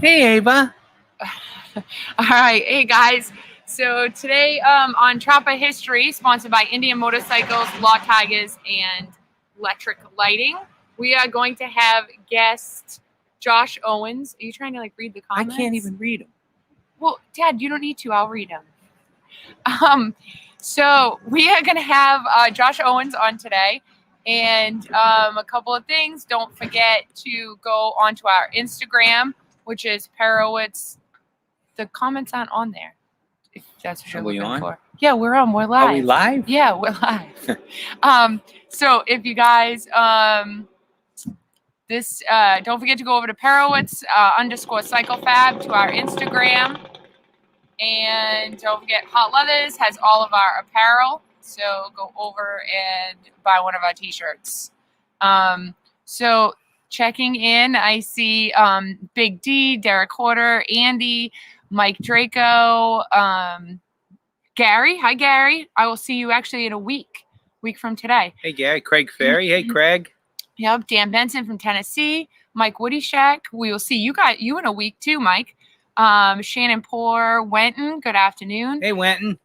Hey, Ava. All right, hey guys. So today on Trappa History, sponsored by Indian Motorcycles, Law Tigers, and Electric Lighting, we are going to have guest Josh Owens. Are you trying to read the I comments? can't even read them. Well, Dad, you don't need to. I'll read them. So we are going to have Josh Owens on today. And a couple of things. Don't forget to go onto our Instagram, which is Perowitz. The comments aren't on there. If that's what you're looking for. Yeah, we're on. We're live. Are we live? Yeah, we're live. So if you guys don't forget to go over to Perowitz _CycleFab to our Instagram. And don't forget, Hot Leathers has all of our apparel. So go over and buy one of our t-shirts. So checking in, I see Big D, Derek Horter, Andy, Mike Draco, Gary. Hi, Gary. I will see you actually in a week from today. Hey, Gary. Craig Ferry. Hey, Craig. Yep. Dan Benson from Tennessee. Mike Woody Shack. We will see you in a week too, Mike. Shannon Poor, Wenton. Good afternoon. Hey, Wenton.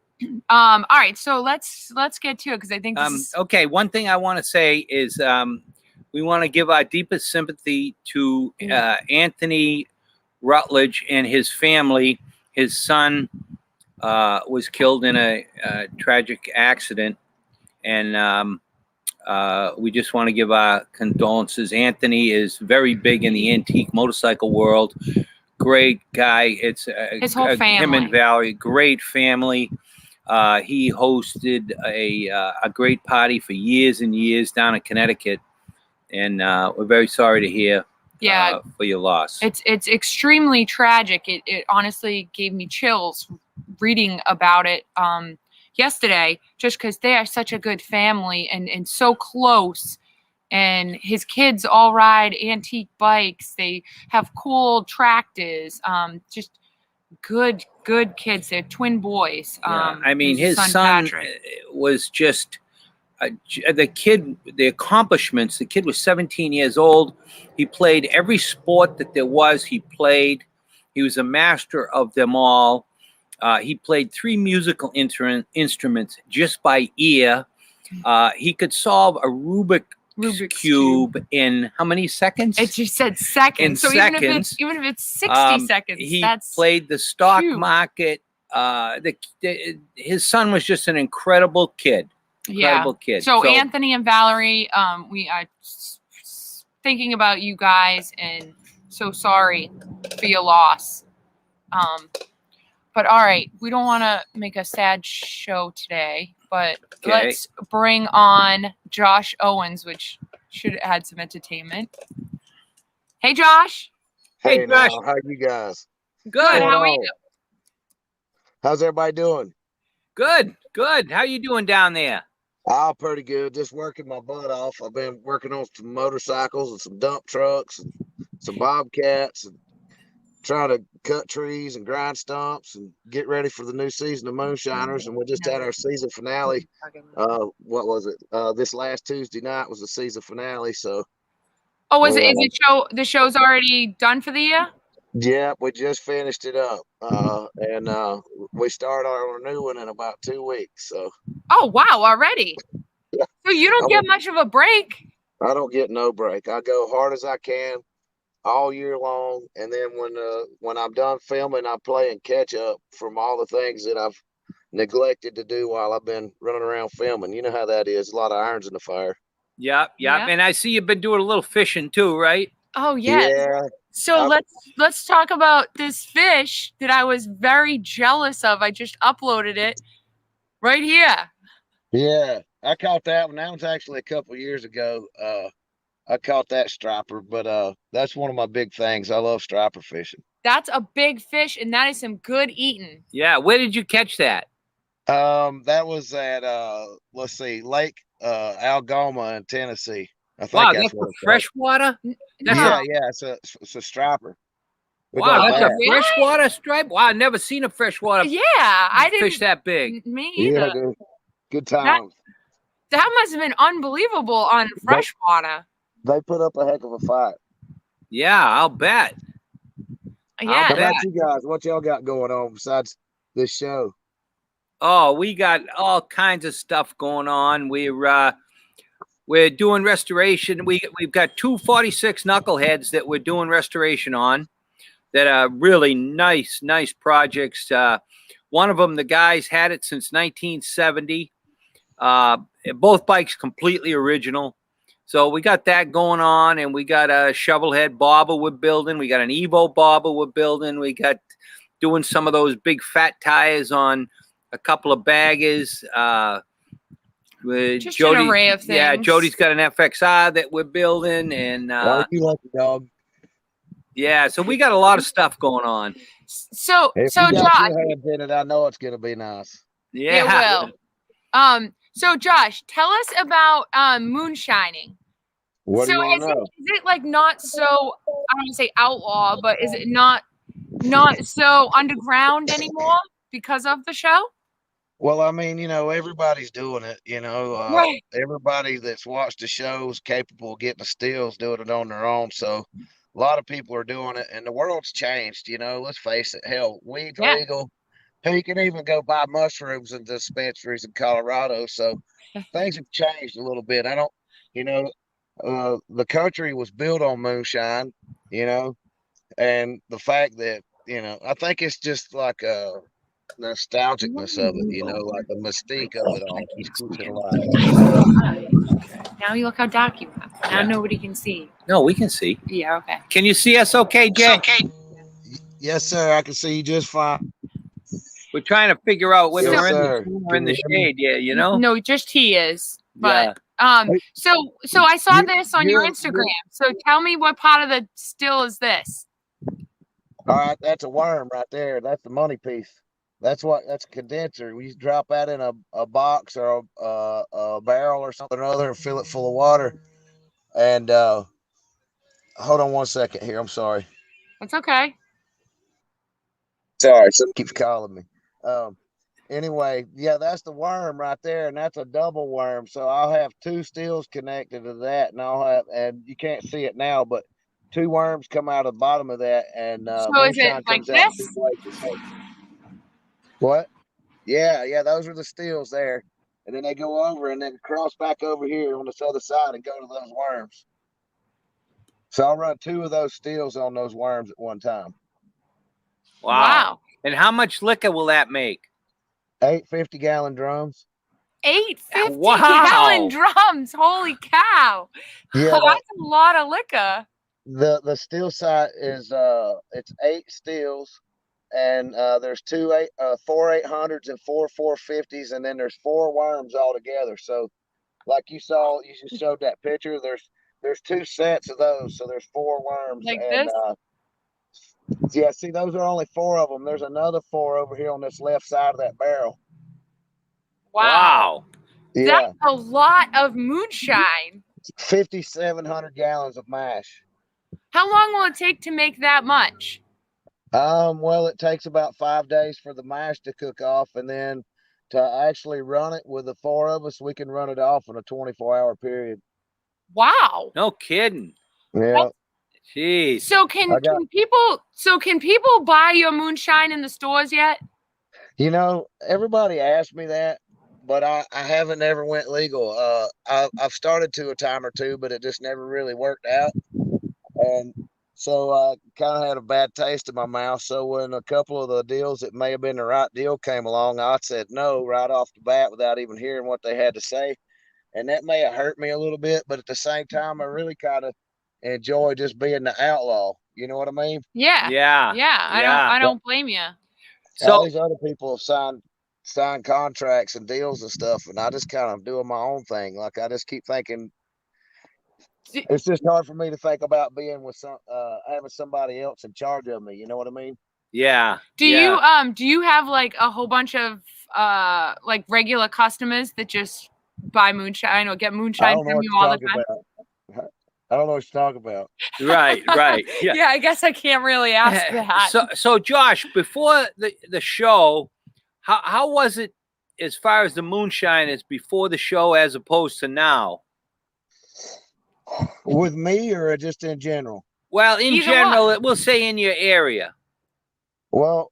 All right. So let's get to it because I think this is... Okay. One thing I want to say is we want to give our deepest sympathy to Anthony Rutledge and his family. His son was killed in a tragic accident, and we just want to give our condolences. Anthony is very big in the antique motorcycle world. Great guy. It's his whole family. Him and Valerie, great family. He hosted a great party for years and years down in Connecticut, and we're very sorry to hear for your loss. It's extremely tragic. It honestly gave me chills reading about it yesterday, just because they are such a good family and so close. And his kids all ride antique bikes. They have cool tractors. Just good kids. They're twin boys. I mean, his son was just the accomplishments. The kid was 17 years old. He played every sport that there was. He played. He was a master of them all. He played 3 musical instruments just by ear. He could solve a Rubik's Cube in how many seconds? It just said seconds. So seconds. Even if it's 60 seconds, he played the stock market. His son was just an incredible kid. Kid. So Anthony and Valerie, we are thinking about you guys and so sorry for your loss. But all right, we don't want to make a sad show today, but let's bring on Josh Owens, which should add some entertainment. Hey, Josh. Hey, Josh. How are you guys? Good. How are you? How's everybody doing? Good. How you doing down there? Oh, pretty good. Just working my butt off. I've been working on some motorcycles and some dump trucks and some bobcats and trying to cut trees and grind stumps and get ready for the new season of Moonshiners. And we just had our season finale. What was it? This last Tuesday night was the season finale. So, is the show's already done for the year? Yeah, we just finished it up, and we start our new one in about 2 weeks. So. Oh wow! Already. Yeah. So you don't get much of a break. I don't get no break. I go hard as I can all year long, and then when I'm done filming, I play and catch up from all the things that I've neglected to do while I've been running around filming. You know how that is. A lot of irons in the fire. Yep. And I see you've been doing a little fishing too, right? Oh yes. Yeah. So let's talk about this fish that I was very jealous of. I just uploaded it right here. Yeah, I caught that one. That was actually a couple of years ago. I caught that striper, but that's one of my big things. I love striper fishing. That's a big fish, and that is some good eating. Yeah, where did you catch that? That was at let's see, Lake Algoma in Tennessee. I think wow, that's freshwater? Yeah, it's a striper. Wow, that's a freshwater stripe? Wow, I've never seen a freshwater I didn't fish that big. Me either. Yeah, good time. That must have been unbelievable on freshwater. They put up a heck of a fight. Yeah, I'll bet. Yeah. How bet. about you guys? What y'all got going on besides this show? Oh, we got all kinds of stuff going on. We're doing restoration. We've got 246 knuckleheads that we're doing restoration on that are really nice projects. One of them, the guys had it since 1970. Both bikes completely original. So we got that going on, and we got a shovelhead bobber we're building. We got an Evo bobber we're building. We got doing some of those big fat tires on a couple of baggers. With Just Jody, an array of things. yeah, Jody's got an FXR that we're building, and Oh, you lucky dog. yeah, so we got a lot of stuff going on. So If so you got Josh, your hands in it, I know it's gonna be nice. Yeah, it will. So Josh, tell us about moonshining. What do So you want is to know? it like not so, I don't want to say outlaw, but is it not so underground anymore because of the show? Well, I mean, everybody's doing it. Right. Everybody that's watched the show is capable of getting the stills, doing it on their own. So a lot of people are doing it, and the world's changed. Let's face it. Hell, weed's Yeah. legal. Hell, you can even go buy mushrooms in dispensaries in Colorado. So things have changed a little bit. I don't, you know, the country was built on moonshine, and the fact that, I think it's just like a nostalgicness of it, like the mystique of it all just keeps it alive. Now you look how dark you are. Now Yeah. nobody can see. no, we can see. Yeah, okay. Can you see us okay, Jay? Yes, sir. I can see you just fine. We're trying to figure out whether Yes, we're in sir. the, or Can in the you hear me? shade. Yeah, you know. No, just he is. Yeah. But so I saw You- this on your you're- Instagram. So tell me what part of the still is this? All right, that's a worm right there. That's the money piece. That's a condenser. We drop that in a box or a barrel or something or other and fill it full of water. And hold on one second here. I'm sorry. That's okay. Sorry, someone keeps calling me. Anyway, yeah, that's the worm right there, and that's a double worm. So I'll have two steels connected to that, and you can't see it now, but two worms come out of the bottom of that, and So is it moonshine like comes out in this? two places. What? Yeah, those are the steels there, and then they go over and then cross back over here on this other side and go to those worms. So I'll run two of those steels on those worms at one time. Wow. And how much liquor will that make? 8 50-gallon drums. 8 50 Wow. gallon drums. Holy cow. Yeah, That's a lot of liquor. the steel side is it's 8 steels, and there's four 800s and four 450s, and then there's 4 worms all together. So like you just showed that picture, there's 2 sets of those, so there's 4 worms. Like And this? yeah, see, those are only 4 of them. There's another 4 over here on this left side of that barrel. Wow. Yeah, That's a lot of moonshine. 5,700 gallons of mash. How long will it take to make that much? Well, it takes about 5 days for the mash to cook off, and then to actually run it with the 4 of us, we can run it off in a 24-hour period. Wow. No kidding. Yeah. Jeez. So can people buy your moonshine in the stores yet? Everybody asked me that, but I haven't ever went legal. I've started to a time or two, but it just never really worked out. And so I kind of had a bad taste in my mouth. So when a couple of the deals that may have been the right deal came along, I said no right off the bat without even hearing what they had to say. And that may have hurt me a little bit, but at the same time, I really kind of enjoy just being the outlaw. You know what I mean? Yeah. Yeah. Yeah. I don't blame you. All So these other people have signed contracts and deals and stuff, and I just kind of doing my own thing. Like I just keep thinking it's just hard for me to think about being with having somebody else in charge of me. You know what I mean? yeah. Do you have like a whole bunch of like regular customers that just buy moonshine or get moonshine from you all the time? I don't know what you're talking about. Right. Yeah. Yeah, I guess I can't really ask that. So Josh, before the show, how was it as far as the moonshine is before the show as opposed to now? With me or just in general? Well, in Either general, one. we'll say in your area. Well,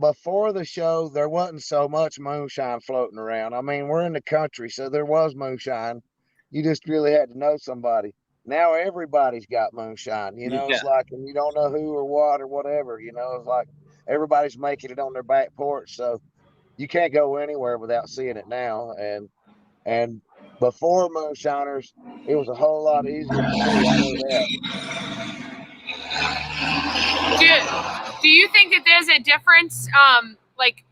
before the show, there wasn't so much moonshine floating around. I mean, we're in the country, so there was moonshine. You just really had to know somebody. Now everybody's got moonshine. Yeah. It's like, and you don't know who or what or whatever. It's like everybody's making it on their back porch, so you can't go anywhere without seeing it now. And before moonshiners, it was a whole lot easier to see. I know that. Do you think that there's a difference, like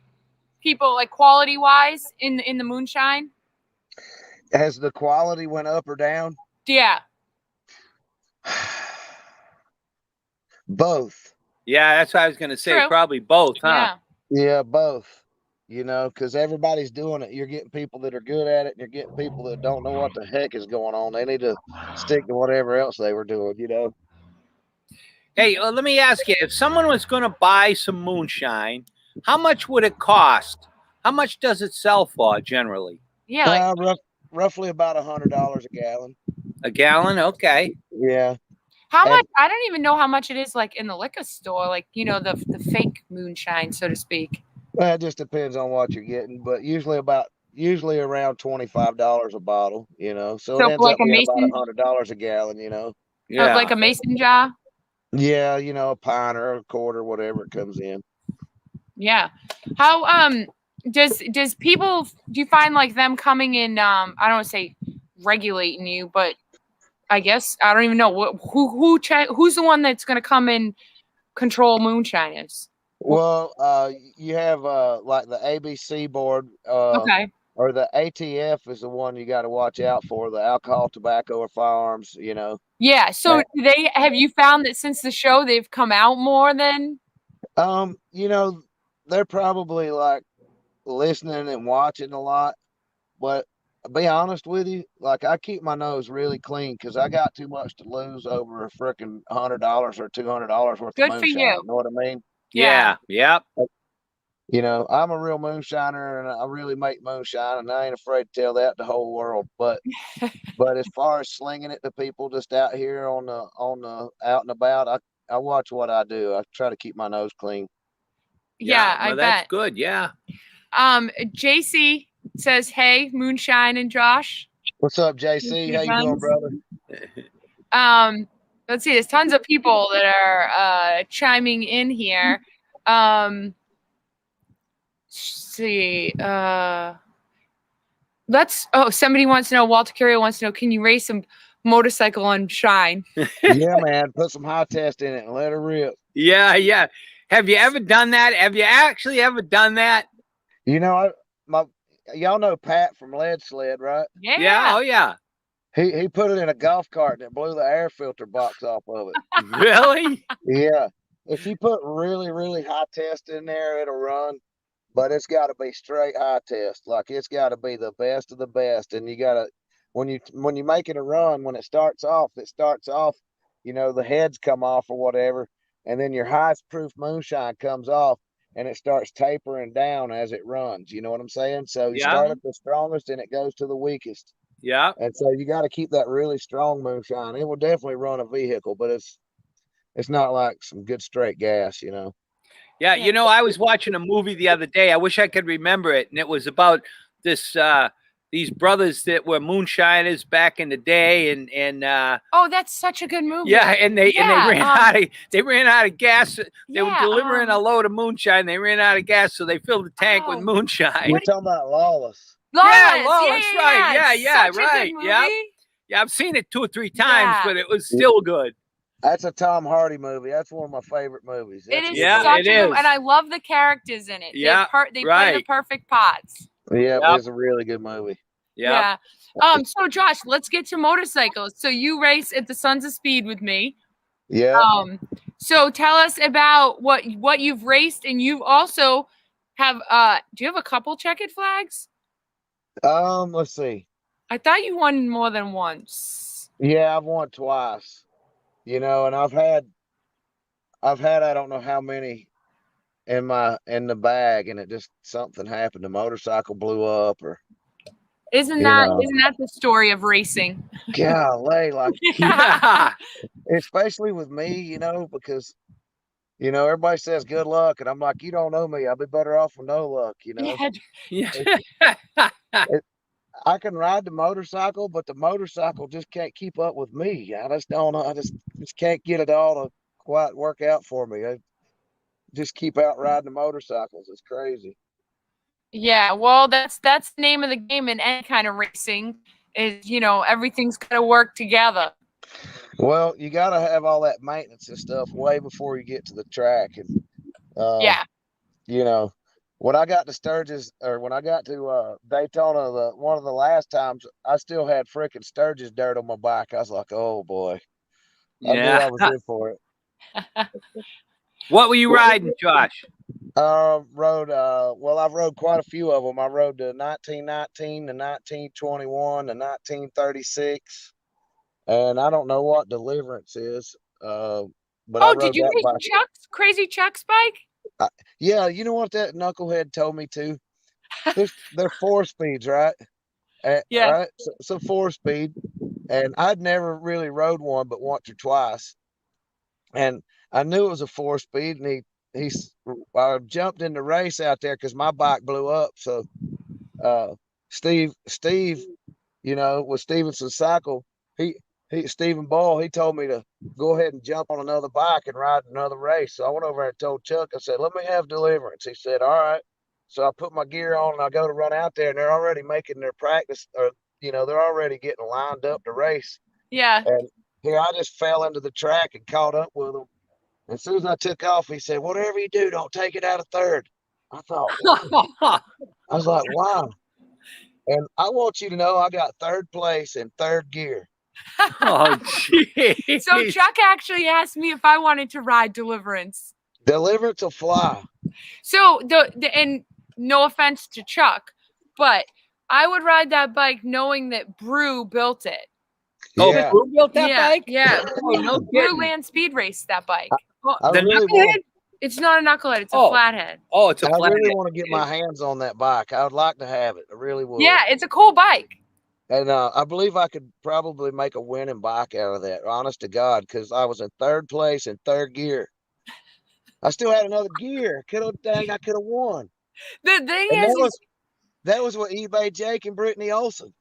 people like quality wise in the moonshine? Has the quality went up or down? Yeah. Both. Yeah, that's what I was going to say. True. Probably both, huh? Yeah, both. Because everybody's doing it. You're getting people that are good at it, and you're getting people that don't know what the heck is going on. They need to stick to whatever else they were doing. Hey, let me ask you, if someone was going to buy some moonshine, how much would it cost? How much does it sell for generally? Yeah. Roughly about $100 a gallon. A gallon? Okay. Yeah. How much? I don't even know how much it is like in the liquor store, like, the fake moonshine, so to speak. Well, it just depends on what you're getting, but usually around $25 a bottle, so it ends like up a being mason, about $100 a gallon, Yeah. like a mason jar. Yeah, a pint or a quarter, whatever it comes in. Yeah. How does people, do you find like them coming in, I don't want to say regulating you, but I guess I don't even know who's the one that's going to come and control moonshiners? Well, you have like the ABC board, Okay. or the ATF is the one you got to watch out for, the alcohol, tobacco, or firearms. Yeah. So have you found that since the show they've come out more than? They're probably like listening and watching a lot, but I'll be honest with you, like I keep my nose really clean because I got too much to lose over a freaking $100 or $200 worth of Good for moonshine. you. You know what I mean? Yeah. Yep. I'm a real moonshiner and I really make moonshine, and I ain't afraid to tell that the whole world. But as far as slinging it to people just out here on the out and about, I watch what I do. I try to keep my nose clean. Yeah, I well, that's bet. good. Yeah. JC says, "Hey, Moonshine and Josh." What's up, JC? How you doing, brother? Let's see. There's tons of people that are chiming in here. Let's see. Somebody wants to know. Walter Curio wants to know. Can you race some motorcycle on Shine? Yeah, man. Put some high test in it and let her rip. Yeah. Yeah. Have you ever done that? Have you actually ever done that? Y'all know Pat from Lead Sled, right? Yeah. Yeah. Oh, yeah. He put it in a golf cart and it blew the air filter box off of it. Really? Yeah. If you put really, really high test in there, it'll run, but it's got to be straight high test. Like it's got to be the best of the best. And you got to, when you make it a run, when it starts off, the heads come off or whatever, and then your highest proof moonshine comes off and it starts tapering down as it runs. You know what I'm saying? So you start at the strongest and it goes to the weakest. Yeah. And so you got to keep that really strong moonshine. It will definitely run a vehicle, but it's not like some good straight gas. Yeah. I was watching a movie the other day. I wish I could remember it. And it was about these brothers that were moonshiners back in the day. And oh, that's such a good movie. Yeah. And they ran out of gas. They were delivering a load of moonshine. They ran out of gas. So they filled the tank with moonshine. You're talking about Lawless. Yeah, Lawless, right. Yeah, right. Yeah. Yeah, I've seen it 2 or 3 times, but it was still good. That's a Tom Hardy movie. That's one of my favorite movies. It is such a good, and I love the characters in it. Yeah, they play the perfect parts. Yeah, it's a really good movie. Yeah. So Josh, let's get to motorcycles. So you race at the Sons of Speed with me. Yeah. So tell us about what you've raced, and you also have. Do you have a couple checkered flags? Let's see. I thought you won more than once. Yeah, I've won twice. And I've had I don't know how many in the bag, and it just something happened. The motorcycle blew up, or isn't that the story of racing? Golly, like yeah. Especially with me, because everybody says good luck, and I'm like, you don't know me. I'll be better off with no luck. Yeah. Yeah. I can ride the motorcycle, but the motorcycle just can't keep up with me. I just don't know. I just can't get it all to quite work out for me. I just keep out riding the motorcycles. It's crazy. Yeah, well, that's the name of the game in any kind of racing is, everything's got to work together. Well, you got to have all that maintenance and stuff way before you get to the track. And, Yeah. you know, when I got to Sturgis or when I got to Daytona, one of the last times, I still had freaking Sturgis dirt on my bike. I was like, oh boy, I knew Yeah. I was in for it. What were you riding, Josh? I've rode quite a few of them. I rode the 1919, the 1921, the 1936, and I don't know what Deliverance is. But I Oh, did rode you that race bike. Chuck's Crazy Chuck's bike? Yeah, you know what that knucklehead told me too? They're 4 speeds, right? Yeah. Right. So 4 speed, and I'd never really rode one but once or twice, and I knew it was a 4 speed, and I jumped in the race out there because my bike blew up. So uh, Steve, with Stevenson's cycle, Stephen Ball, he told me to go ahead and jump on another bike and ride another race. So I went over and told Chuck, I said, let me have Deliverance. He said, all right. So I put my gear on and I go to run out there, and they're already making their practice, or they're already getting lined up to race. Yeah. And here I just fell into the track and caught up with them. And as soon as I took off, he said, whatever you do, don't take it out of third. I thought, wow. I was like, wow. And I want you to know I got third place in third gear. Oh, geez. So Chuck actually asked me if I wanted to ride Deliverance. Deliverance will fly. So and no offense to Chuck, but I would ride that bike knowing that Brew built it. Oh, Yeah. Brew built that bike? Yeah. Oh, no Brew kidding. Land Speed raced that bike. I The really knucklehead? It's not a knucklehead, it's a Oh. flathead. Oh, it's a I flat. really want to get my hands on that bike. I would like to have it. I really would. Yeah, it's a cool bike. And I believe I could probably make a winning bike out of that, honest to God, because I was in third place in third gear. I still had another gear. I could have won. The thing And is, that was what eBay Jake and Brittany Olsen.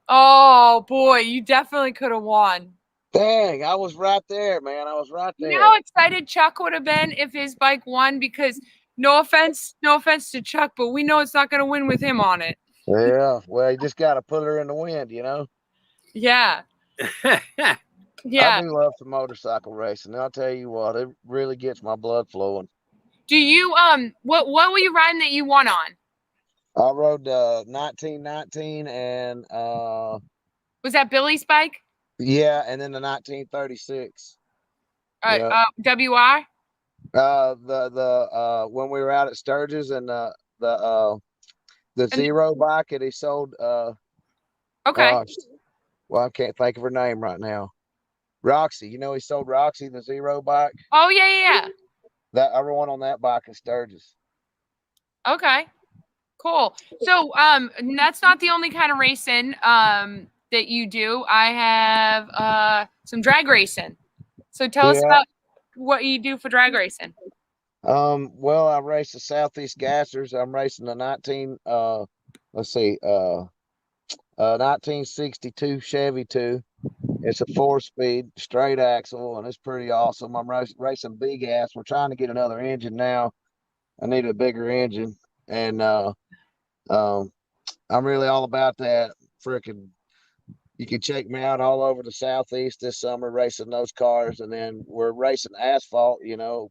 oh boy, you definitely could have won. Dang, I was right there, man. I was right there. You know how excited Chuck would have been if his bike won? Because no offense to Chuck, but we know it's not going to win with him on it. Yeah, well, you just got to put her in the wind, Yeah. I Yeah. do love some motorcycle racing. I'll tell you what, it really gets my blood flowing. Do you what were you riding that you won on? I rode 1919 and Was that Billy's bike? yeah, and then the 1936. Yeah. WR? When we were out at Sturgis and the Zero bike that he sold Okay. well, I can't think of her name right now. Roxy, he sold Roxy the Zero bike. Oh yeah. That I rode on that bike in Sturgis. Okay. Cool. So that's not the only kind of racing that you do. I have some drag racing. So tell us about what you do for drag racing. Well, I race the Southeast Gassers. I'm racing the 1962 Chevy 2. It's a 4-speed straight axle, and it's pretty awesome. I'm racing big ass. We're trying to get another engine now. I need a bigger engine, and I'm really all about that. Freaking, you can check me out all over the Southeast this summer racing those cars, and then we're racing asphalt.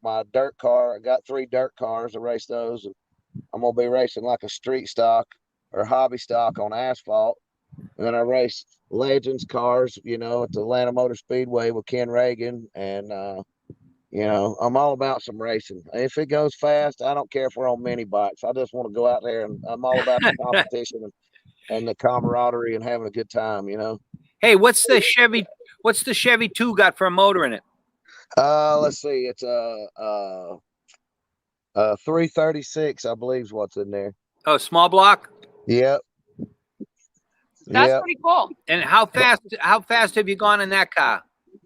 My dirt car. I got 3 dirt cars. I race those, and I'm gonna be racing like a street stock or hobby stock on asphalt. And then I race Legends cars, at the Atlanta Motor Speedway with Ken Reagan. And, I'm all about some racing. If it goes fast, I don't care if we're on mini bikes. I just want to go out there, and I'm all about the competition and the camaraderie and having a good time, Hey, what's the Chevy 2 got for a motor in it? Let's see. It's a 336, I believe is what's in there. Oh, small block? Yep. That's pretty cool. And how fast have you gone in that car?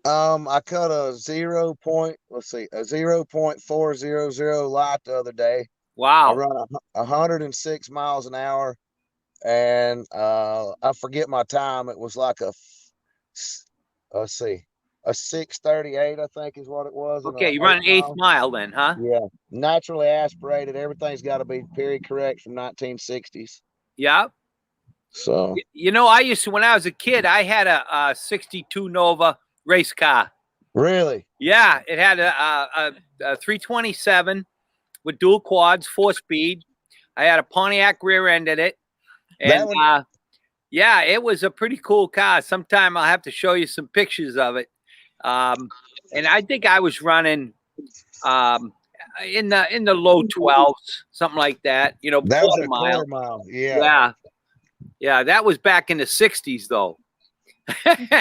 I cut a 0.400 light the other day. I Wow. run 106 miles an hour, and I forget my time. It was like let's see, a 6:38, I think is what it was. In Okay, a you run 8 an eighth mile. mile then, huh? Yeah, naturally aspirated. Everything's got to be period correct from 1960s. Yeah. So You know, I used to, when I was a kid, I had a 62 Nova race car. really, Yeah, it had a 327 with dual quads, 4-speed. I had a Pontiac rear end in it. that And one. yeah, it was a pretty cool car. Sometime I'll have to show you some pictures of it. And I think I was running in the low 12s, something like that, you know, That was quarter a mile. quarter mile. Yeah. Yeah. Yeah, that was back in the 60s though.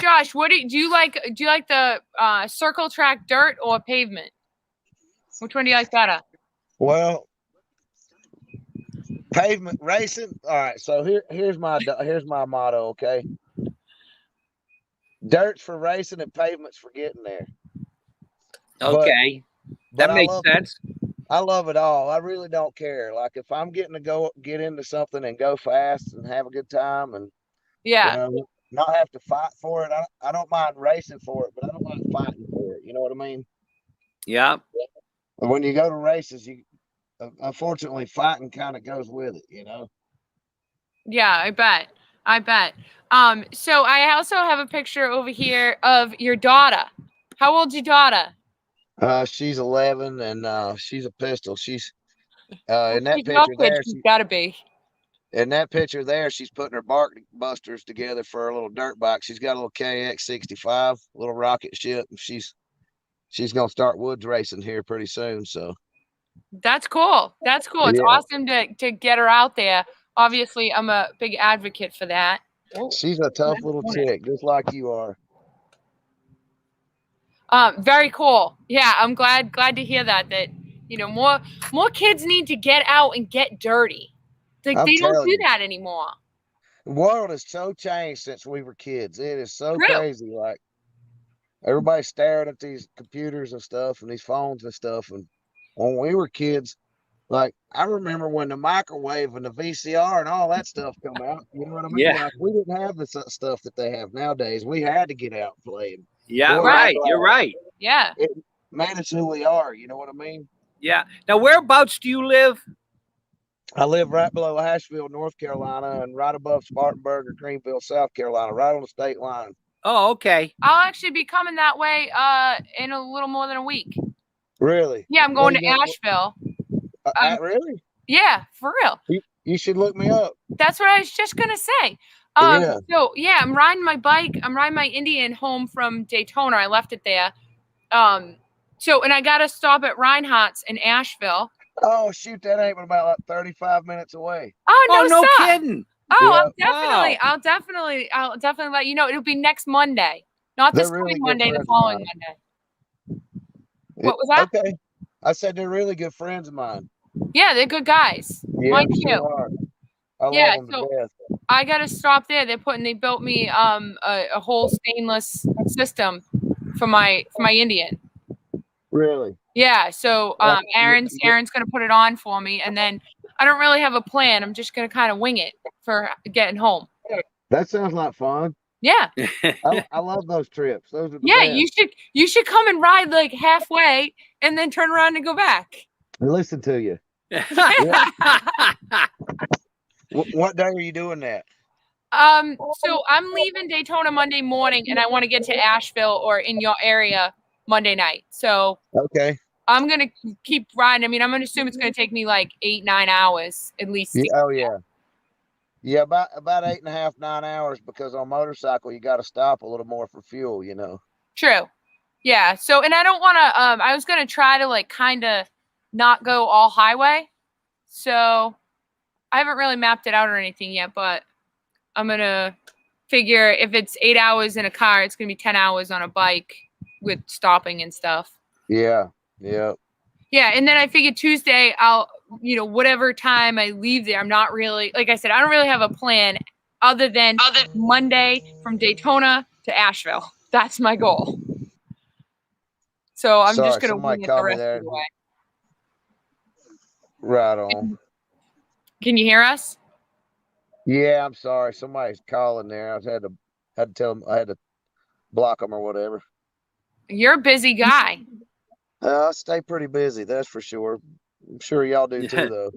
Josh, what do you like? Do you like the circle track dirt or pavement? Which one do you like better? Well, pavement racing. All right. So here's my motto. Okay. Dirt's for racing and pavement's for getting there. Okay. But That makes sense. I love it all. I really don't care. Like if I'm getting to get into something and go fast and have a good time and Yeah. not have to fight for it. I don't mind racing for it, but I don't mind fighting for it. You know what I mean? Yeah. And when you go to races, you unfortunately fighting kind of goes with it. Yeah, I bet. I bet. So I also have a picture over here of your daughter. How old's your daughter? She's 11 and she's a pistol. She's in that She's your picture kid. there. She's got to be. In that picture there, she's putting her bark busters together for a little dirt bike. She's got a little KX65, a little rocket ship, and she's gonna start woods racing here pretty soon. So That's cool. That's cool. It's yeah, awesome to get her out there. Obviously, I'm a big advocate for that. she's a tough little chick, just like you are. Very cool. Yeah, I'm glad to hear that more kids need to get out and get dirty. Like I'm they don't telling do you, that anymore. the world has so changed since we were kids. It is so True. crazy. Like everybody's staring at these computers and stuff and these phones and stuff. And when we were kids, like I remember when the microwave and the VCR and all that stuff come out. You know what I mean? Yeah. Like we didn't have the stuff that they have nowadays. We had to get out and play. Yeah, Boy, right. You're right. Yeah. it made us who we are. You know what I mean? Yeah. Now, whereabouts do you live? I live right below Asheville, North Carolina, and right above Spartanburg or Greenville, South Carolina, right on the state line. Oh, okay. I'll actually be coming that way in a little more than a week. Really? Yeah, I'm going to Asheville. Really? Yeah, for real. You should look me up. That's what I was just gonna say. Yeah. So yeah, I'm riding my bike. I'm riding my Indian home from Daytona. I left it there. And I gotta stop at Reinhardt's in Asheville. Oh shoot, that ain't but about like 35 minutes away. Oh no stop. kidding. Oh, Yeah. I'll definitely let you know. It'll be next Monday, not this They're really coming good Monday, the friends of following mine. Monday. What was that? Okay. I said they're really good friends of mine. Yeah, they're good guys. Yeah, Mine they too. sure are. I Yeah, love them so to death. I gotta stop there. They built me a whole stainless system for my Indian. Really? Yeah, so Aaron's gonna put it on for me, and then I don't really have a plan. I'm just gonna kind of wing it for getting home. That sounds like fun. Yeah. I love those trips. Those are the Yeah, best. you should come and ride like halfway and then turn around and go back. Listen to you. What day are you doing that? So I'm leaving Daytona Monday morning, and I want to get to Asheville or in your area Monday night. So Okay. I'm gonna keep riding. I mean, I'm gonna assume it's gonna take me like 8-9 hours at least. Yeah, oh yeah. Yeah, about 8.5, 9 hours, because on motorcycle you got to stop a little more for fuel, True. Yeah. So, and I don't want to. I was gonna try to like kind of not go all highway. So I haven't really mapped it out or anything yet, but I'm gonna figure if it's 8 hours in a car, it's gonna be 10 hours on a bike with stopping and stuff. Yeah. Yeah. Yeah, and then I figured Tuesday I'll, whatever time I leave there, I'm not really, like I said, I don't really have a plan other than Monday from Daytona to Asheville. That's my goal. So I'm Sorry, just gonna somebody wing it the called me rest there. of the way. Right on. Can you hear us? Yeah, I'm sorry. Somebody's calling there. I had to tell them I had to block them or whatever. You're a busy guy. I stay pretty busy, that's for sure. I'm sure y'all do too, though.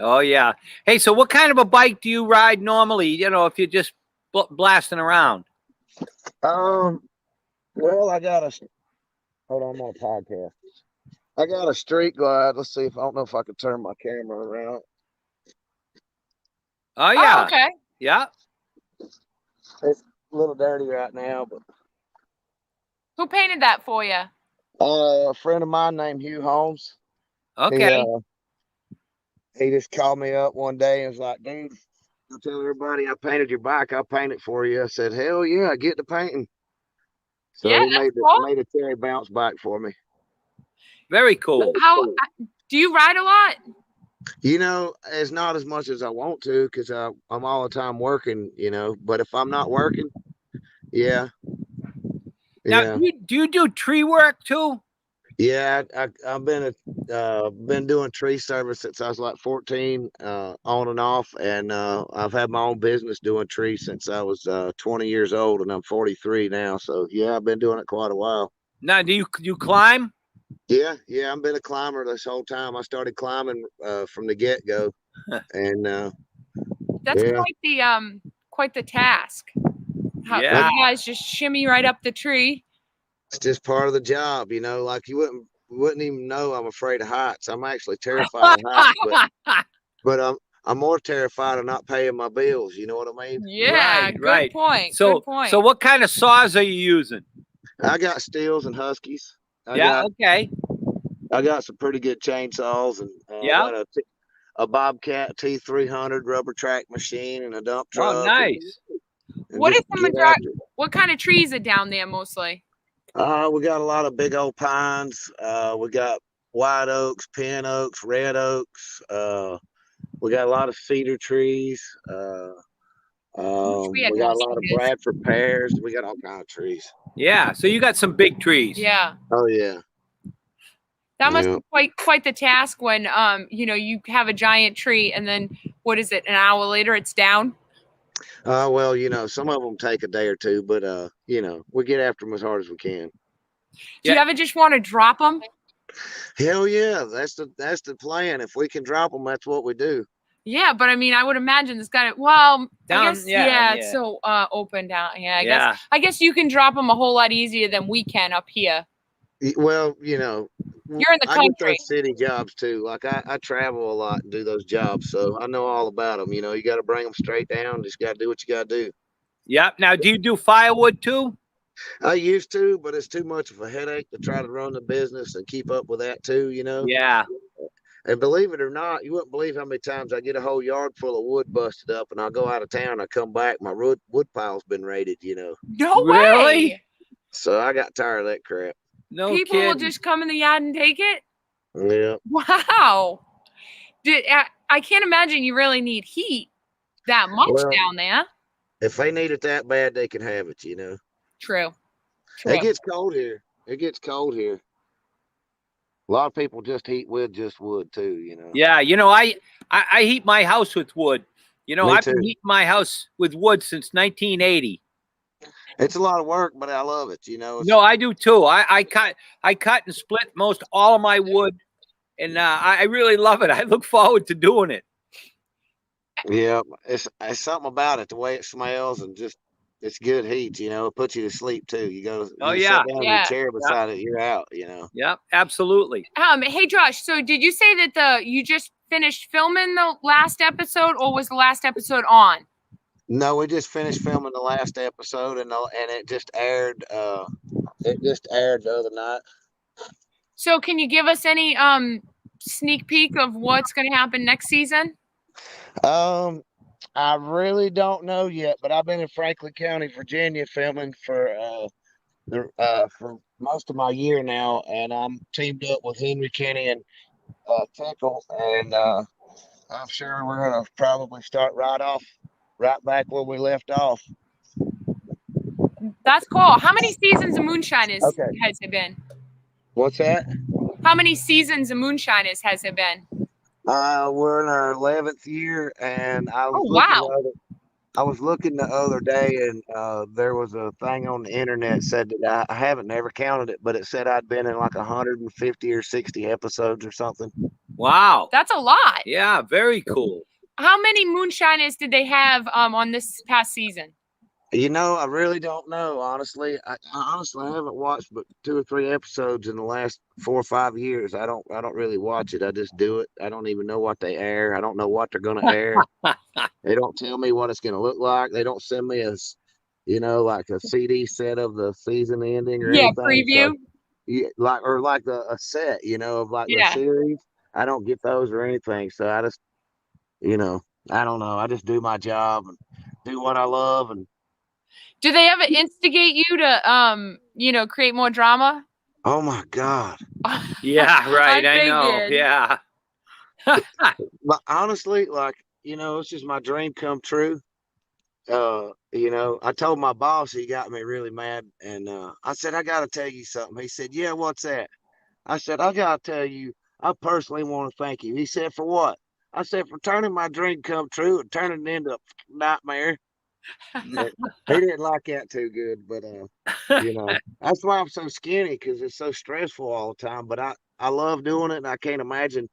Oh yeah. Hey, so what kind of a bike do you ride normally? You know, if you're just blasting around. Well, hold on, I'm on a podcast. I got a street glide. Let's see if I don't know if I can turn my camera around. Oh yeah. Oh, okay. Yeah. It's a little dirty right now, but Who painted that for you? a friend of mine named Hugh Holmes. Okay. He just called me up one day and was like, dude, I'll tell everybody I painted your bike. I'll paint it for you. I said, hell yeah, get to painting. So Yeah, he that's cool. made a cherry bounce bike for me. Very cool. How do you ride a lot? You know, it's not as much as I want to because I'm all the time working, you know, but if I'm not working, yeah. Now, Yeah. do you do tree work too? Yeah, I've been doing tree service since I was like 14, on and off, and I've had my own business doing trees since I was 20 years old, and I'm 43 now. So yeah, I've been doing it quite a while. Now, do you climb? Yeah, I've been a climber this whole time. I started climbing from the get go, and That's yeah, quite the task. How Yeah. you guys just shimmy right up the tree. it's just part of the job, you know. Like you wouldn't even know I'm afraid of heights. I'm actually terrified of heights, but I'm more terrified of not paying my bills. You know what I mean? Yeah, good Right. point. So, good point. so what kind of saws are you using? I got Steels and Huskies. Yeah. Okay. I got some pretty good chainsaws, and I Yeah. got a Bobcat T300 rubber track machine and a dump Oh, truck. nice. And What is just the get majority? after it. What kind of trees are down there mostly? We got a lot of big old pines. We got white oaks, pin oaks, red oaks. We got a lot of cedar trees. We had We more got a lot of cedars. Bradford pears. We got all kinds of trees. Yeah. So you got some big trees. Yeah, Oh yeah. that must Yeah. be quite the task when you have a giant tree and then what is it? An hour later, it's down. Well, you know, some of them take a day or two, but you know, we get after them as hard as we can. Do you Yeah. ever just want to drop them? Hell yeah, that's the plan. If we can drop them, that's what we do. Yeah, but I mean, I would imagine this guy. Well, Down, I guess yeah, it's yeah. so open down. Yeah, Yeah. I guess you can drop them a whole lot easier than we can up here. Well, you know, You're in the I get country. those city jobs too. Like I travel a lot and do those jobs, so I know all about them. You know, you got to bring them straight down. Just got to do what you got to do. Yep. Now, do you do firewood too? I used to, but it's too much of a headache to try to run the business and keep up with that too. You know. Yeah. And believe it or not, you wouldn't believe how many times I get a whole yard full of wood busted up, and I'll go out of town. I come back, my wood pile's been raided. You know. No Really? way. So I got tired of that crap. No People will kidding. just come in the yard and take it. Yeah. Wow. I can't imagine you really need heat that much Well, down there. if they need it that bad, they can have it. You know. True. True. It gets cold here. It gets cold here. A lot of people just heat with just wood too, you know. Yeah. You know, I heat my house with wood. You know, Me I've been too. heating my house with wood since 1980. It's a lot of work, but I love it, you know. No, I do too. I cut and split most all of my wood, and I really love it. I look forward to doing it. Yeah, it's something about it, the way it smells, and just it's good heat, you know. It puts you to sleep too. Oh, you yeah. sit down in Yeah. your chair beside it, you're out, you know. Yep, absolutely. Hey Josh, so did you say that you just finished filming the last episode, or was the last episode on? No, we just finished filming the last episode, and it just aired. It just aired the other night. So can you give us any sneak peek of what's going to happen next season? I really don't know yet, but I've been in Franklin County, Virginia, filming for most of my year now, and I'm teamed up with Henry Kenny and Tickle, and I'm sure we're gonna probably start right back where we left off. That's cool. How many seasons of Moonshine Okay. has it been? What's that? How many seasons of Moonshiners has it been? We're in our 11th year, and Oh, wow. I was looking the other day, and there was a thing on the internet said that I haven't never counted it, but it said I'd been in like 150 or 60 episodes or something. Wow. That's a lot. Yeah, very cool. How many Moonshiners did they have on this past season? You know, I really don't know, honestly. I honestly haven't watched but 2 or 3 episodes in the last 4 or 5 years. I don't really watch it. I just do it. I don't even know what they air. I don't know what they're gonna air. They don't tell me what it's gonna look like. They don't send me like a CD set of the season ending or Yeah, anything. preview. So like a set, of like the Yeah. series. I don't get those or anything. So I just, I don't know. I just do my job and do what I love. And Do they ever instigate you to create more drama? oh my God. Yeah, right. I know. figured. Yeah. But honestly, like, it's just my dream come true. I told my boss, he got me really mad, and I said, I gotta tell you something. He said, yeah, what's that? I said, I gotta tell you, I personally want to thank you. He said, for what? I said, for turning my dream come true and turning it into a nightmare. And he didn't like that too good, but that's why I'm so skinny, because it's so stressful all the time. But I love doing it, and I can't imagine,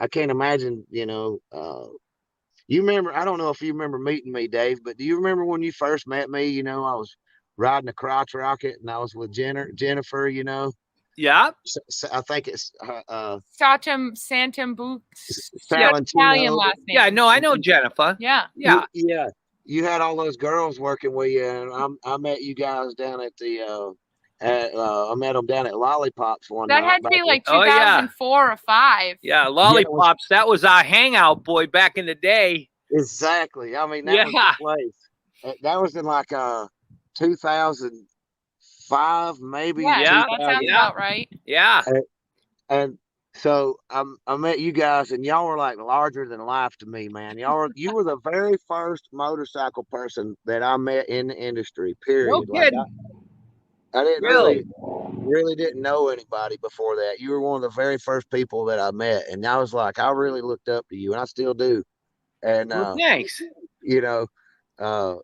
you remember, I don't know if you remember meeting me, Dave, but do you remember when you first met me? I was riding a crotch rocket, and I was with Jennifer, Yeah. I think it's Santum Books. Italian Salentino. last name. Yeah. No, I know Jennifer. Yeah. Yeah. Yeah. You had all those girls working with you, and I met you guys down at I met them down at Lollipops one That night. had to be like Oh, yeah. 2004 or 5. Yeah. Lollipops. That was our hangout, boy, back in the day. Exactly. I mean, that was the place. That was in like 2005, maybe Yeah, 2000. that sounds about right. Yeah. And so I met you guys, and y'all were like larger than life to me, man. You were the very first motorcycle person that I met in the industry. Period. No Like kidding. I didn't Really? really didn't know anybody before that. You were one of the very first people that I met, and I was like, I really looked up to you, and I still do. And Well, thanks. you know, uh,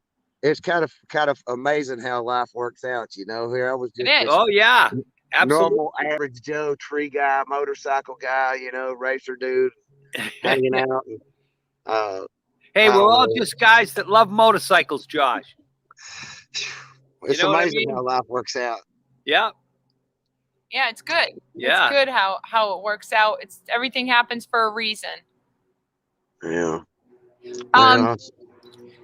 it's kind of amazing how life works out. Here I was It just is. this Oh, yeah. Absolutely. normal, average Joe tree guy, motorcycle guy, racer dude, hanging out. And, Hey, I we're don't all know. just guys that love motorcycles, Josh. You It's know what I amazing mean? how life works out. Yeah. Yeah, it's good. Yeah. It's good how it works out. It's everything happens for a reason. Yeah. Um,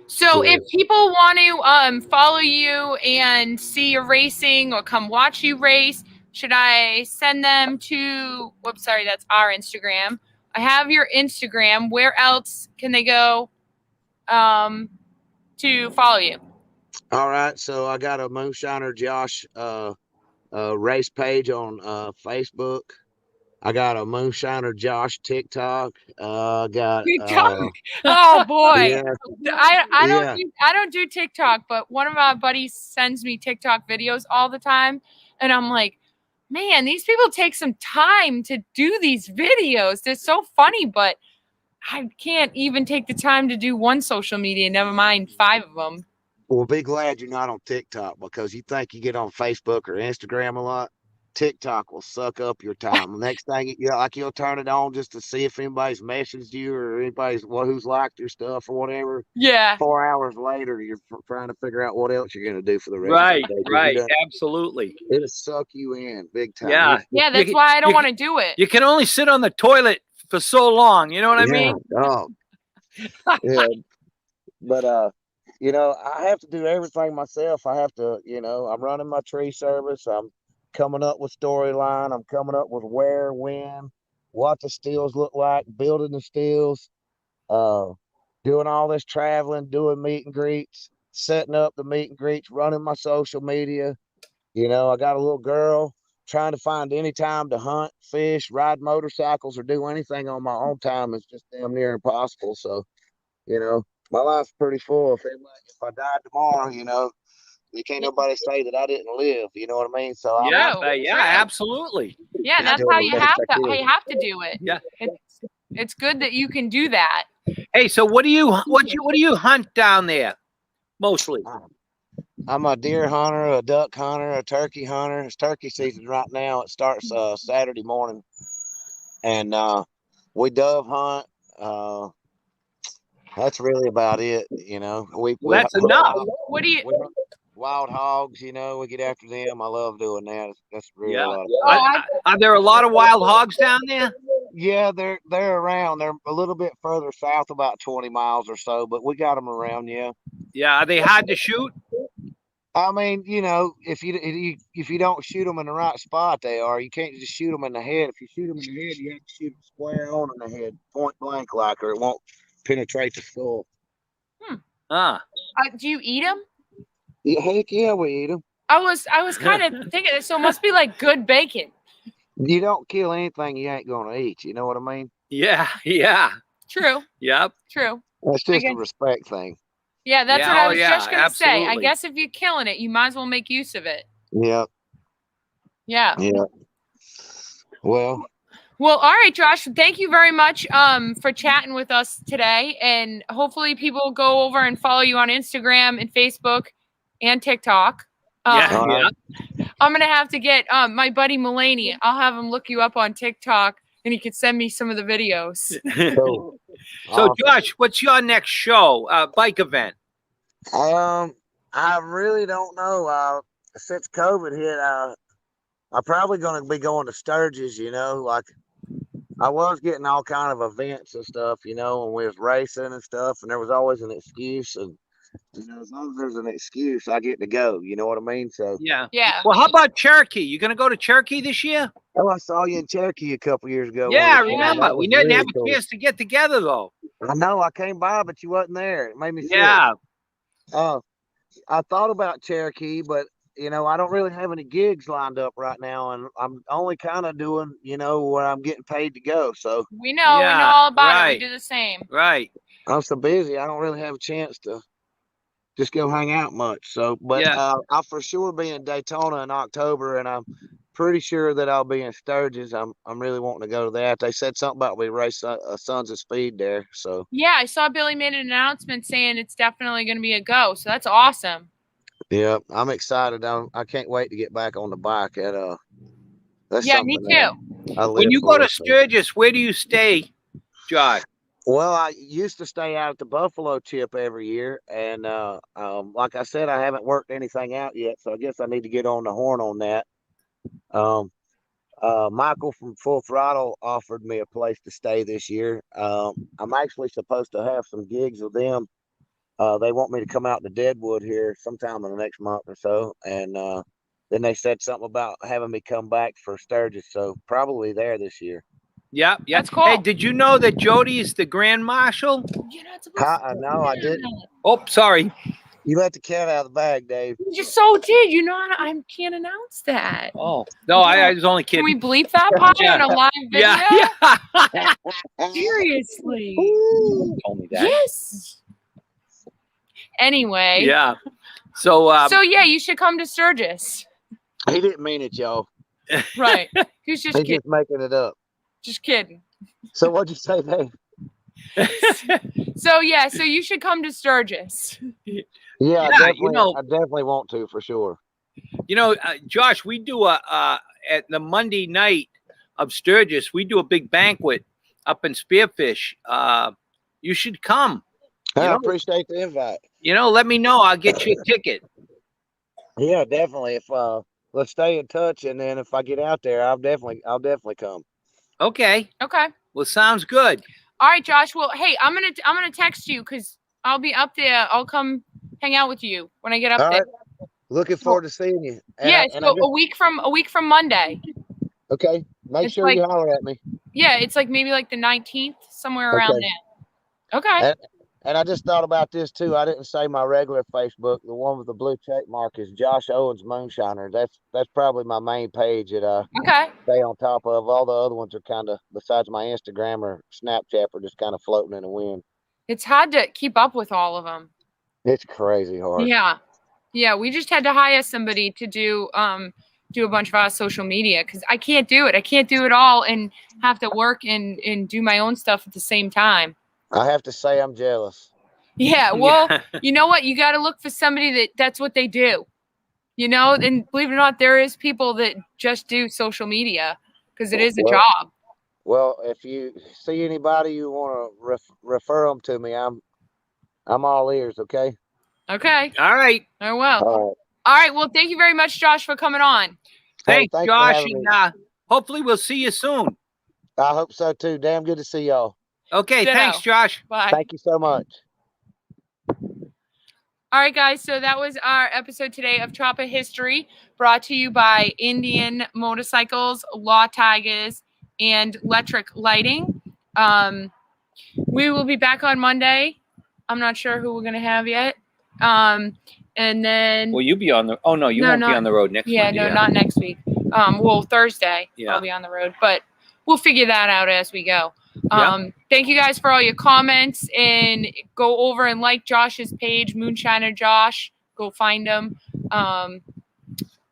So Yeah. if people want to follow you and see your racing or come watch you race, should I send them to whoops, sorry, that's our Instagram. I have your Instagram. Where else can they go to follow you? All right. So I got a Moonshiner Josh race page on Facebook. I got a Moonshiner Josh TikTok. I got TikTok. Oh boy. yeah, I don't do TikTok, but one of my buddies sends me TikTok videos all the time, and I'm like, man, these people take some time to do these videos. They're so funny, but I can't even take the time to do one social media, never mind 5 of them. Well, be glad you're not on TikTok, because you think you get on Facebook or Instagram a lot. TikTok will suck up your time. The next thing, you'll turn it on just to see if anybody's messaged you or who's liked your stuff or whatever. Yeah. 4 hours later, you're trying to figure out what else you're going to do for the rest Right. of the day. Right. Absolutely. It'll suck you in big time. Yeah. Yeah, that's why I don't want to do it. You can only sit on the toilet for so long. You know what I mean? Oh, yeah. But I have to do everything myself. I have to, I'm running my tree service. I'm coming up with storyline. I'm coming up with where, when, what the stills look like, building the stills, doing all this traveling, doing meet and greets, setting up the meet and greets, running my social media. I got a little girl trying to find any time to hunt, fish, ride motorcycles, or do anything on my own time is just damn near impossible. So, my life's pretty full. If I died tomorrow, You can't nobody say that I didn't live. You know what I mean? So I'm Yeah, True, yeah, true. absolutely. Yeah, that's doing how the you best have I to. can. You have to do it. Yeah. It's good that you can do that. Hey, so what do you hunt down there mostly? I'm a deer hunter, a duck hunter, a turkey hunter. It's turkey season right now. It starts Saturday morning, and we dove hunt. That's really about it. You know, Well, that's enough. What do you? we hunt wild hogs. You know, we get after them. I love doing that. That's really Yeah. a lot of Oh, fun. Are there a lot of wild hogs down there? Yeah, they're around. They're a little bit further south, about 20 miles or so, but we got them around. Yeah. Yeah. Are they hard to shoot? I mean, you know, if you don't shoot them in the right spot, they are. You can't just shoot them in the head. If you shoot them in the head, you have to shoot them square on in the head, point blank, like, or it won't penetrate the skull. Ah. Do you eat them? Yeah, heck yeah, we eat them. I was kind of thinking. So it must be like good bacon. You don't kill anything you ain't gonna eat. You know what I mean? Yeah. Yeah. True. Yep. True. That's I just a guess- respect thing. Yeah, that's Yeah, what I oh, was yeah, just gonna say. I absolutely. guess if you're killing it, you might as well make use of it. Yeah, Yeah. yeah. Well, Well, all right, Josh. Thank you very much for chatting with us today, and hopefully people will go over and follow you on Instagram and Facebook and TikTok. Yeah. All right. Yeah. I'm gonna have to get my buddy Mulaney. I'll have him look you up on TikTok, and he could send me some of the videos. Cool. So, Awesome. Josh, what's your next show? Bike event? I really don't know. Since COVID hit, I'm probably going to be going to Sturgis. You know, like I was getting all kind of events and stuff. You know, when we was racing and stuff, and there was always an excuse. And you know, as long as there's an excuse, I get to go. You know what I mean? So, Yeah. Yeah. Well, how about Cherokee? You going to go to Cherokee this year? oh, I saw you in Cherokee a couple years ago. Yeah, I wasn't it? remember. That We was didn't really have a cool. chance to get together, though. I know I came by, but you wasn't there. It made me sick. Yeah. I thought about Cherokee, but you know, I don't really have any gigs lined up right now, and I'm only kind of doing, you know, where I'm getting paid to go. So We know Yeah, all about it. right. We do the same. Right. I'm so busy, I don't really have a chance to just go hang out much. So, but Yeah. I'll for sure be in Daytona in October, and I'm pretty sure that I'll be in Sturgis. I'm really wanting to go to that. They said something about we race Sons of Speed there. So Yeah, I saw Billy made an announcement saying it's definitely going to be a go. So that's awesome. yeah, I'm excited. I can't wait to get back on the bike. That's Yeah, me something that too. I live When you go for, to so. Sturgis, where do you stay, Josh? Well, I used to stay out at the Buffalo Chip every year, and like I said, I haven't worked anything out yet, so I guess I need to get on the horn on that. Michael from Full Throttle offered me a place to stay this year. I'm actually supposed to have some gigs with them. They want me to come out to Deadwood here sometime in the next month or so, and then they said something about having me come back for Sturgis, so probably there this year. Yeah, yeah. That's cool. Hey, did you know that Jody is the Grand Marshal? You're not supposed to. No, I didn't. Oh, sorry. You let the cat out of the bag, Dave. You just so did. You know, I can't announce that. Oh, no, I was only Can we kidding. bleep that part Yeah. on a live video? Yeah. Seriously. Woo! Told me that. Yes. Anyway. Yeah. So, So yeah, you should come to Sturgis. He didn't mean it, y'all. Right. He's just He's kidding. just making it up. Just kidding. So what'd you say, Dave? So yeah, so you should come to Sturgis. Yeah, Yeah, I definitely want to for sure. Josh, we do at the Monday night of Sturgis, we do a big banquet up in Spearfish. You should come. I know- appreciate the invite. Let me know. I'll get you a ticket. Yeah, definitely. If let's stay in touch, and then if I get out there, I'll definitely come. Okay. Okay. Well, sounds good. All right, Josh. Well, hey, I'm gonna text you because I'll be up there. I'll come hang out with you when I get up All there. right. Looking forward to seeing you. And Yeah, I so just- a week from Monday. okay. Make It's sure like- you holler at me. Yeah, it's like maybe like the 19th, somewhere around Okay. there. Okay. And I just thought about this too. I didn't say my regular Facebook. The one with the blue check mark is Josh Owens Moonshiner. That's probably my main page that I Okay. stay on top of. All the other ones are kind of, besides my Instagram or Snapchat, are just kind of floating in the wind. It's hard to keep up with all of them. It's crazy hard. Yeah. Yeah, we just had to hire somebody to do a bunch of our social media because I can't do it. I can't do it all and have to work and do my own stuff at the same time. I have to say I'm jealous. Yeah, well, Yeah. you know what? You got to look for somebody that's what they do. You know, and believe it or not, there is people that just do social media because it is a Well, job. Well, if you see anybody you want to refer them to me, I'm all ears. Okay. Okay. All right. I will. All right. All right. Well, thank you very much, Josh, for coming on. Thanks, thanks for Josh, having and me. hopefully we'll see you soon. I hope so too. Damn good to see y'all. Okay, Ditto. thanks, Josh. Bye. Thank you so much. All right, guys. So that was our episode today of Chopper History, brought to you by Indian Motorcycles, Law Tigers, and Electric Lighting. We will be back on Monday. I'm not sure who we're gonna have yet. And then Will you be on the? Oh no, you won't be on the road next Monday. no, not next week. Well, Thursday Yeah. I'll be on the road, but we'll figure that out as we go. Yeah. Thank you guys for all your comments, and go over and like Josh's page, Moonshiner Josh. Go find him.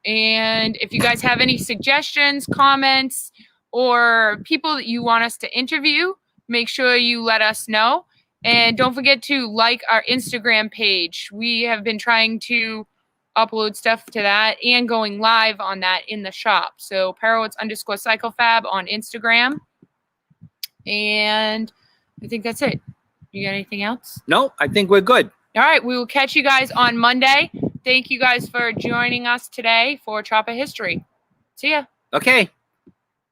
And if you guys have any suggestions, comments, or people that you want us to interview, make sure you let us know. And don't forget to like our Instagram page. We have been trying to upload stuff to that and going live on that in the shop. So Parowitz_CycleFab on Instagram. And I think that's it. You got anything else? No, I think we're good. All right. We will catch you guys on Monday. Thank you guys for joining us today for Chopper History. See ya. Okay.